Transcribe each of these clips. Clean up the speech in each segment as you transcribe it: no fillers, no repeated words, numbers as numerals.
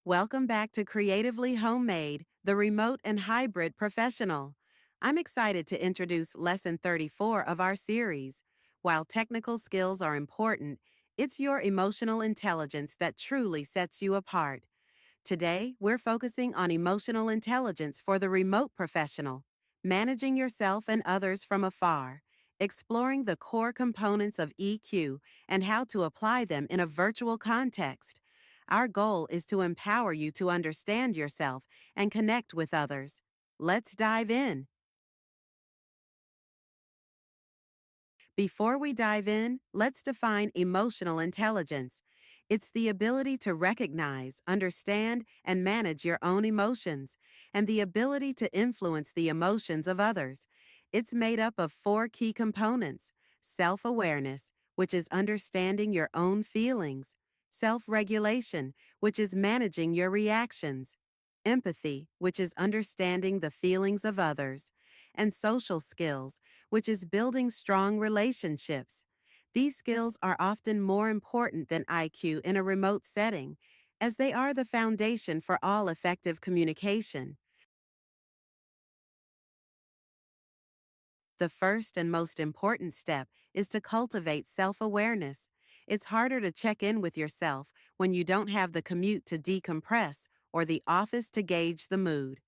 Welcome back to Creatively Homemade, the remote and hybrid professional. I'm excited to introduce Lesson 34 of our series. While technical skills are important, it's your emotional intelligence that truly sets you apart. Today, we're focusing on emotional intelligence for the remote professional, managing yourself and others from afar, exploring the core components of EQ and how to apply them in a virtual context. Our goal is to empower you to understand yourself and connect with others. Let's dive in. Before we dive in, let's define emotional intelligence. It's the ability to recognize, understand, and manage your own emotions, and the ability to influence the emotions of others. It's made up of four key components: self awareness, which is understanding your own feelings, self regulation, which is managing your reactions, empathy, which is understanding the feelings of others, and social skills, which is building strong relationships. These skills are often more important than IQ in a remote setting, as they are the foundation for all effective communication. The first and most important step is to cultivate self awareness. It's harder to check in with yourself when you don't have the commute to decompress or the office to gauge the mood.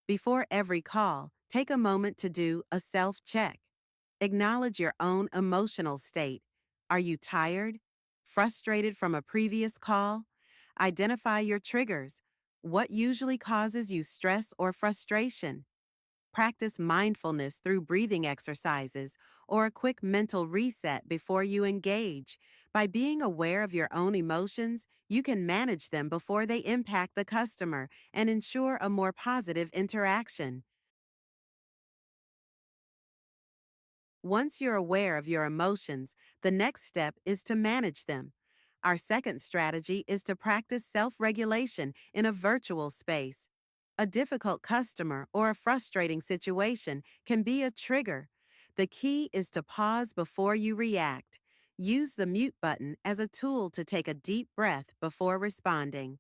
Before every call, take a moment to do a self check. Acknowledge your own emotional state. Are you tired? Frustrated from a previous call? Identify your triggers. What usually causes you stress or frustration? Practice mindfulness through breathing exercises or a quick mental reset before you engage. By being aware of your own emotions, you can manage them before they impact the customer and ensure a more positive interaction. Once you're aware of your emotions, the next step is to manage them. Our second strategy is to practice self regulation in a virtual space. A difficult customer or a frustrating situation can be a trigger. The key is to pause before you react. Use the mute button as a tool to take a deep breath before responding.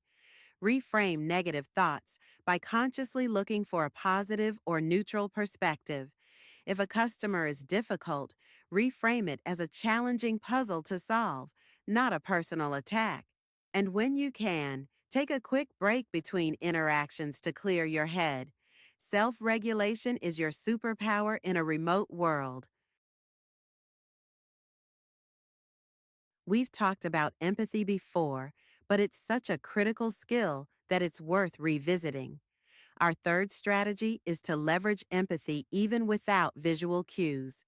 Reframe negative thoughts by consciously looking for a positive or neutral perspective. If a customer is difficult, reframe it as a challenging puzzle to solve, not a personal attack. And when you can, take a quick break between interactions to clear your head. Self regulation is your superpower in a remote world. We've talked about empathy before, but it's such a critical skill that it's worth revisiting. Our third strategy is to leverage empathy even without visual cues.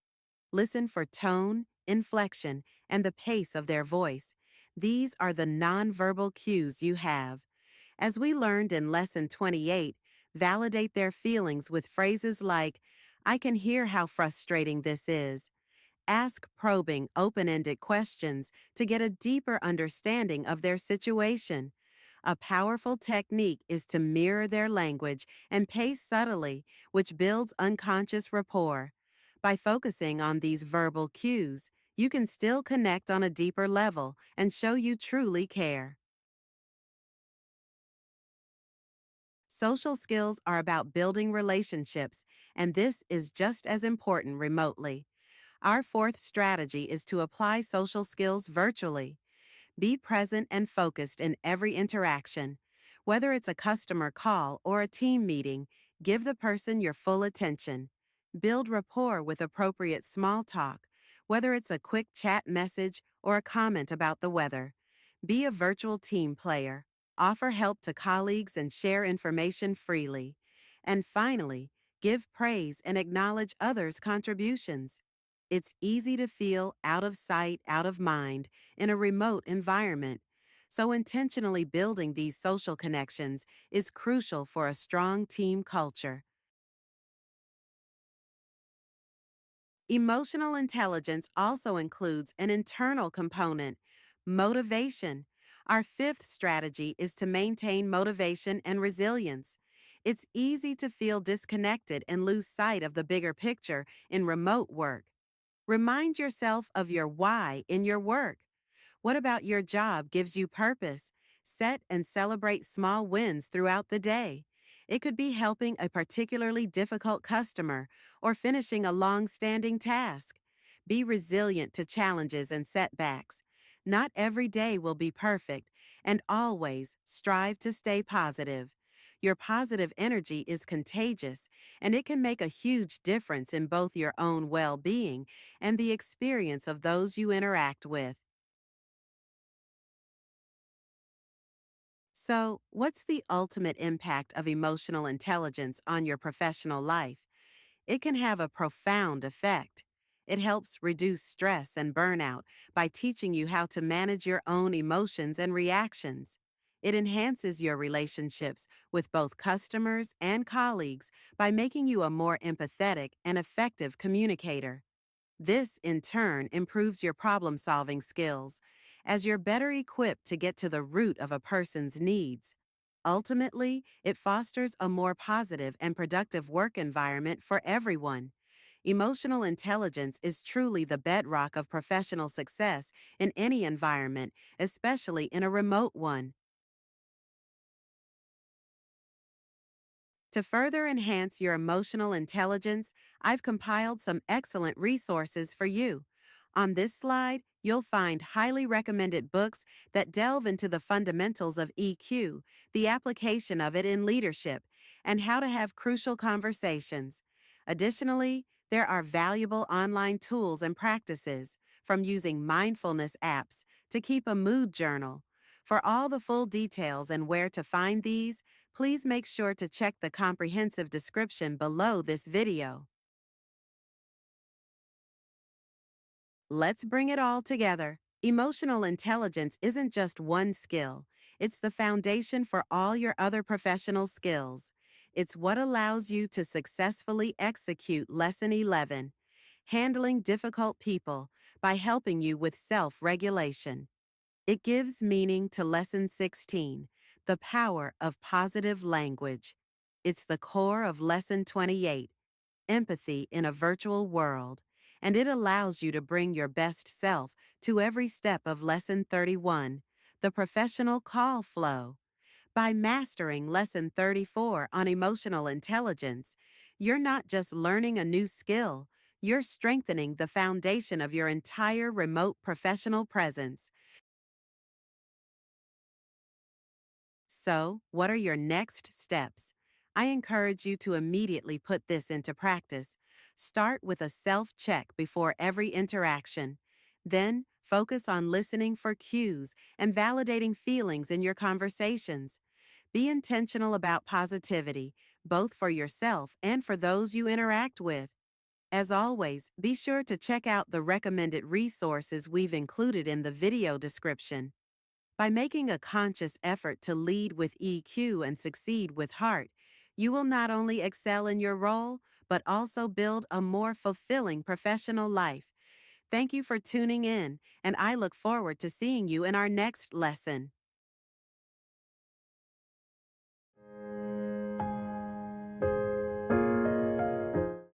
Listen for tone, inflection, and the pace of their voice. These are the nonverbal cues you have. As we learned in Lesson 28, validate their feelings with phrases like, I can hear how frustrating this is. Ask probing, open ended questions to get a deeper understanding of their situation. A powerful technique is to mirror their language and pace subtly, which builds unconscious rapport. By focusing on these verbal cues, you can still connect on a deeper level and show you truly care. Social skills are about building relationships, and this is just as important remotely. Our fourth strategy is to apply social skills virtually. Be present and focused in every interaction. Whether it's a customer call or a team meeting, give the person your full attention. Build rapport with appropriate small talk, whether it's a quick chat message or a comment about the weather. Be a virtual team player. Offer help to colleagues and share information freely. And finally, give praise and acknowledge others' contributions. It's easy to feel out of sight, out of mind in a remote environment. So, intentionally building these social connections is crucial for a strong team culture. Emotional intelligence also includes an internal component: motivation. Our fifth strategy is to maintain motivation and resilience. It's easy to feel disconnected and lose sight of the bigger picture in remote work. Remind yourself of your why in your work. What about your job gives you purpose? Set and celebrate small wins throughout the day. It could be helping a particularly difficult customer or finishing a long standing task. Be resilient to challenges and setbacks. Not every day will be perfect, and always strive to stay positive. Your positive energy is contagious, and it can make a huge difference in both your own well being and the experience of those you interact with. So, what's the ultimate impact of emotional intelligence on your professional life? It can have a profound effect. It helps reduce stress and burnout by teaching you how to manage your own emotions and reactions. It enhances your relationships with both customers and colleagues by making you a more empathetic and effective communicator. This, in turn, improves your problem solving skills, as you're better equipped to get to the root of a person's needs. Ultimately, it fosters a more positive and productive work environment for everyone. Emotional intelligence is truly the bedrock of professional success in any environment, especially in a remote one. To further enhance your emotional intelligence, I've compiled some excellent resources for you. On this slide, you'll find highly recommended books that delve into the fundamentals of EQ, the application of it in leadership, and how to have crucial conversations. Additionally, there are valuable online tools and practices, from using mindfulness apps to keep a mood journal. For all the full details and where to find these, please make sure to check the comprehensive description below this video. Let's bring it all together. Emotional intelligence isn't just one skill, it's the foundation for all your other professional skills. It's what allows you to successfully execute Lesson 11, handling difficult people, by helping you with self regulation. It gives meaning to Lesson 16, the power of positive language. It's the core of Lesson 28, empathy in a virtual world, and it allows you to bring your best self to every step of Lesson 31, the professional call flow. By mastering Lesson 34 on emotional intelligence, you're not just learning a new skill, you're strengthening the foundation of your entire remote professional presence. So, what are your next steps? I encourage you to immediately put this into practice. Start with a self check before every interaction. Then, focus on listening for cues and validating feelings in your conversations. Be intentional about positivity, both for yourself and for those you interact with. As always, be sure to check out the recommended resources we've included in the video description. By making a conscious effort to lead with EQ and succeed with heart, you will not only excel in your role, but also build a more fulfilling professional life. Thank you for tuning in, and I look forward to seeing you in our next lesson.